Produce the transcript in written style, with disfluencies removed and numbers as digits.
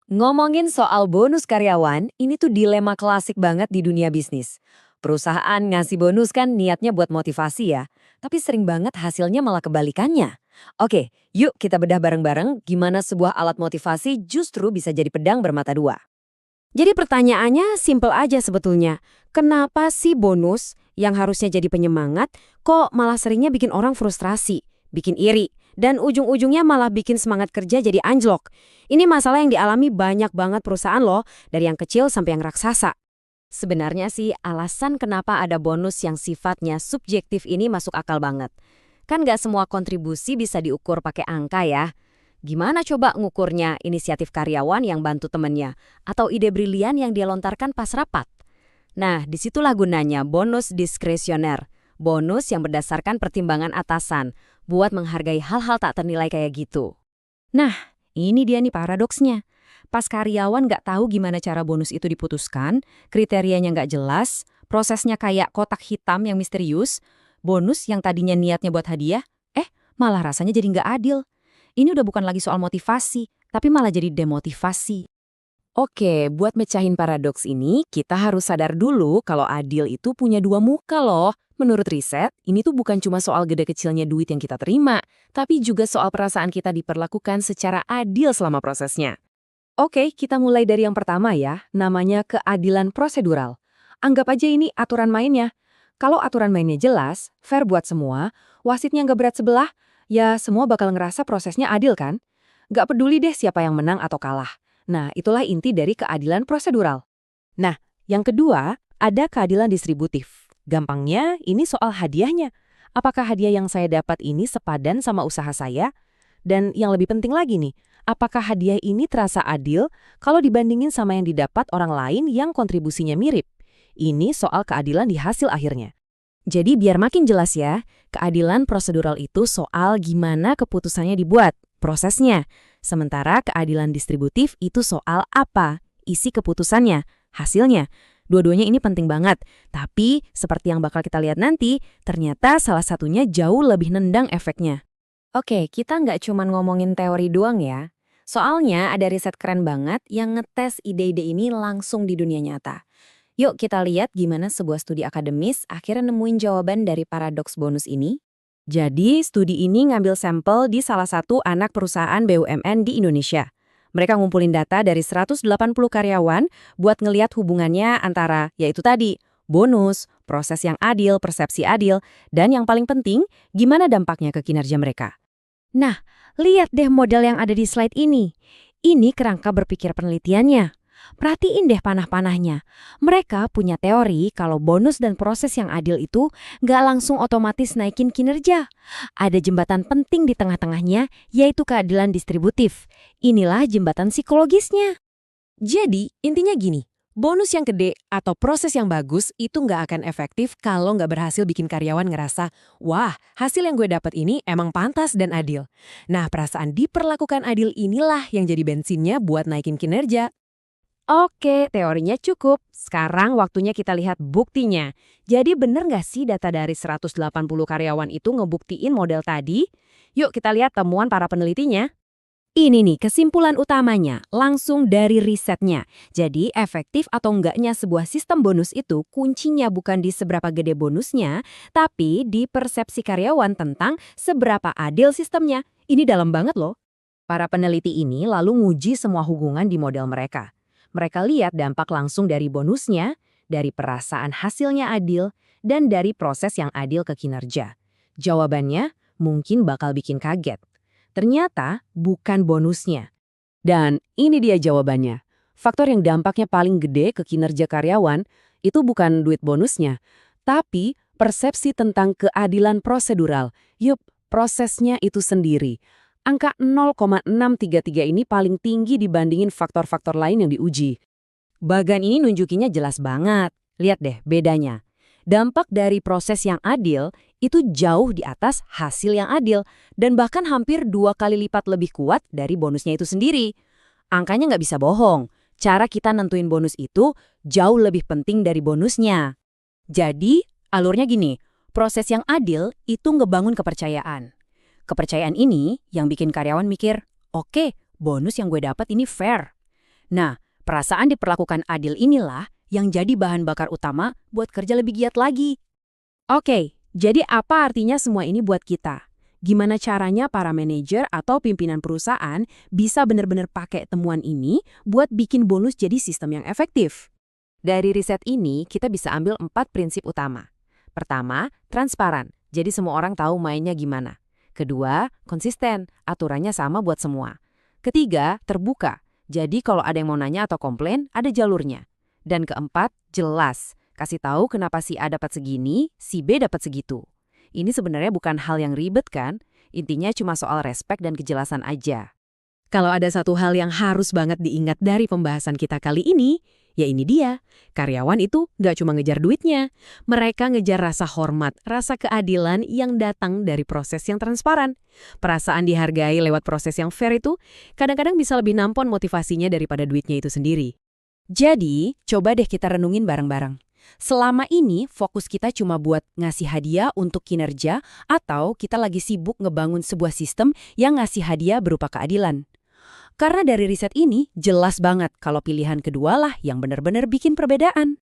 Ngomongin soal bonus karyawan, ini tuh dilema klasik banget di dunia bisnis. Perusahaan ngasih bonus kan niatnya buat motivasi ya, tapi sering banget hasilnya malah kebalikannya. Oke, yuk kita bedah bareng-bareng gimana sebuah alat motivasi justru bisa jadi pedang bermata dua. Jadi pertanyaannya simpel aja sebetulnya. Kenapa sih bonus yang harusnya jadi penyemangat kok malah seringnya bikin orang frustrasi, bikin iri, dan ujung-ujungnya malah bikin semangat kerja jadi anjlok? Ini masalah yang dialami banyak banget perusahaan loh, dari yang kecil sampai yang raksasa. Sebenarnya sih alasan kenapa ada bonus yang sifatnya subjektif ini masuk akal banget. Kan nggak semua kontribusi bisa diukur pakai angka ya. Gimana coba ngukurnya inisiatif karyawan yang bantu temennya? Atau ide brilian yang dia lontarkan pas rapat? Nah, disitulah gunanya bonus diskresioner. Bonus yang berdasarkan pertimbangan atasan, buat menghargai hal-hal tak ternilai kayak gitu. Nah, ini dia nih paradoksnya. Pas karyawan nggak tahu gimana cara bonus itu diputuskan, kriterianya nggak jelas, prosesnya kayak kotak hitam yang misterius, bonus yang tadinya niatnya buat hadiah, malah rasanya jadi nggak adil. Ini udah bukan lagi soal motivasi, tapi malah jadi demotivasi. Oke, buat mecahin paradoks ini, kita harus sadar dulu kalau adil itu punya dua muka loh. Menurut riset, ini tuh bukan cuma soal gede kecilnya duit yang kita terima, tapi juga soal perasaan kita diperlakukan secara adil selama prosesnya. Oke, kita mulai dari yang pertama ya, namanya keadilan prosedural. Anggap aja ini aturan mainnya. Kalau aturan mainnya jelas, fair buat semua, wasitnya nggak berat sebelah, ya semua bakal ngerasa prosesnya adil kan? Nggak peduli deh siapa yang menang atau kalah. Nah, itulah inti dari keadilan prosedural. Nah, yang kedua, ada keadilan distributif. Gampangnya, ini soal hadiahnya. Apakah hadiah yang saya dapat ini sepadan sama usaha saya? Dan yang lebih penting lagi nih, apakah hadiah ini terasa adil kalau dibandingin sama yang didapat orang lain yang kontribusinya mirip? Ini soal keadilan di hasil akhirnya. Jadi biar makin jelas ya, keadilan prosedural itu soal gimana keputusannya dibuat, prosesnya. Sementara keadilan distributif itu soal apa, isi keputusannya, hasilnya. Dua-duanya ini penting banget, tapi seperti yang bakal kita lihat nanti, ternyata salah satunya jauh lebih nendang efeknya. Oke, kita nggak cuma ngomongin teori doang ya. Soalnya ada riset keren banget yang ngetes ide-ide ini langsung di dunia nyata. Yuk kita lihat gimana sebuah studi akademis akhirnya nemuin jawaban dari paradoks bonus ini. Jadi, studi ini ngambil sampel di salah satu anak perusahaan BUMN di Indonesia. Mereka ngumpulin data dari 180 karyawan buat ngeliat hubungannya antara, yaitu tadi, bonus, proses yang adil, persepsi adil, dan yang paling penting, gimana dampaknya ke kinerja mereka. Nah, lihat deh model yang ada di slide ini. Ini kerangka berpikir penelitiannya. Perhatiin deh panah-panahnya. Mereka punya teori kalau bonus dan proses yang adil itu nggak langsung otomatis naikin kinerja. Ada jembatan penting di tengah-tengahnya, yaitu keadilan distributif. Inilah jembatan psikologisnya. Jadi, intinya gini, bonus yang gede atau proses yang bagus itu nggak akan efektif kalau nggak berhasil bikin karyawan ngerasa, wah, hasil yang gue dapat ini emang pantas dan adil. Nah, perasaan diperlakukan adil inilah yang jadi bensinnya buat naikin kinerja. Oke, teorinya cukup. Sekarang waktunya kita lihat buktinya. Jadi bener nggak sih data dari 180 karyawan itu ngebuktiin model tadi? Yuk kita lihat temuan para penelitinya. Ini nih kesimpulan utamanya, langsung dari risetnya. Jadi efektif atau enggaknya sebuah sistem bonus itu kuncinya bukan di seberapa gede bonusnya, tapi di persepsi karyawan tentang seberapa adil sistemnya. Ini dalam banget loh. Para peneliti ini lalu nguji semua hubungan di model mereka. Mereka lihat dampak langsung dari bonusnya, dari perasaan hasilnya adil, dan dari proses yang adil ke kinerja. Jawabannya mungkin bakal bikin kaget. Ternyata bukan bonusnya. Dan ini dia jawabannya. Faktor yang dampaknya paling gede ke kinerja karyawan itu bukan duit bonusnya, tapi persepsi tentang keadilan prosedural. Yup, prosesnya itu sendiri. Angka 0,633 ini paling tinggi dibandingin faktor-faktor lain yang diuji. Bagan ini nunjukinnya jelas banget. Lihat deh bedanya. Dampak dari proses yang adil itu jauh di atas hasil yang adil dan bahkan hampir 2 kali lipat lebih kuat dari bonusnya itu sendiri. Angkanya nggak bisa bohong. Cara kita nentuin bonus itu jauh lebih penting dari bonusnya. Jadi, alurnya gini, proses yang adil itu ngebangun kepercayaan. Kepercayaan ini yang bikin karyawan mikir, oke, bonus yang gue dapat ini fair. Nah, perasaan diperlakukan adil inilah yang jadi bahan bakar utama buat kerja lebih giat lagi. Oke, jadi apa artinya semua ini buat kita? Gimana caranya para manajer atau pimpinan perusahaan bisa benar-benar pakai temuan ini buat bikin bonus jadi sistem yang efektif? Dari riset ini, kita bisa ambil 4 prinsip utama. Pertama, transparan, jadi semua orang tahu mainnya gimana. Kedua, konsisten, aturannya sama buat semua. Ketiga, terbuka, jadi kalau ada yang mau nanya atau komplain, ada jalurnya. Dan keempat, jelas, kasih tahu kenapa si A dapat segini, si B dapat segitu. Ini sebenarnya bukan hal yang ribet kan? Intinya cuma soal respek dan kejelasan aja. Kalau ada satu hal yang harus banget diingat dari pembahasan kita kali ini, ya ini dia. Karyawan itu nggak cuma ngejar duitnya. Mereka ngejar rasa hormat, rasa keadilan yang datang dari proses yang transparan. Perasaan dihargai lewat proses yang fair itu kadang-kadang bisa lebih nampon motivasinya daripada duitnya itu sendiri. Jadi, coba deh kita renungin bareng-bareng. Selama ini fokus kita cuma buat ngasih hadiah untuk kinerja atau kita lagi sibuk ngebangun sebuah sistem yang ngasih hadiah berupa keadilan. Karena dari riset ini, jelas banget kalau pilihan kedua lah yang benar-benar bikin perbedaan.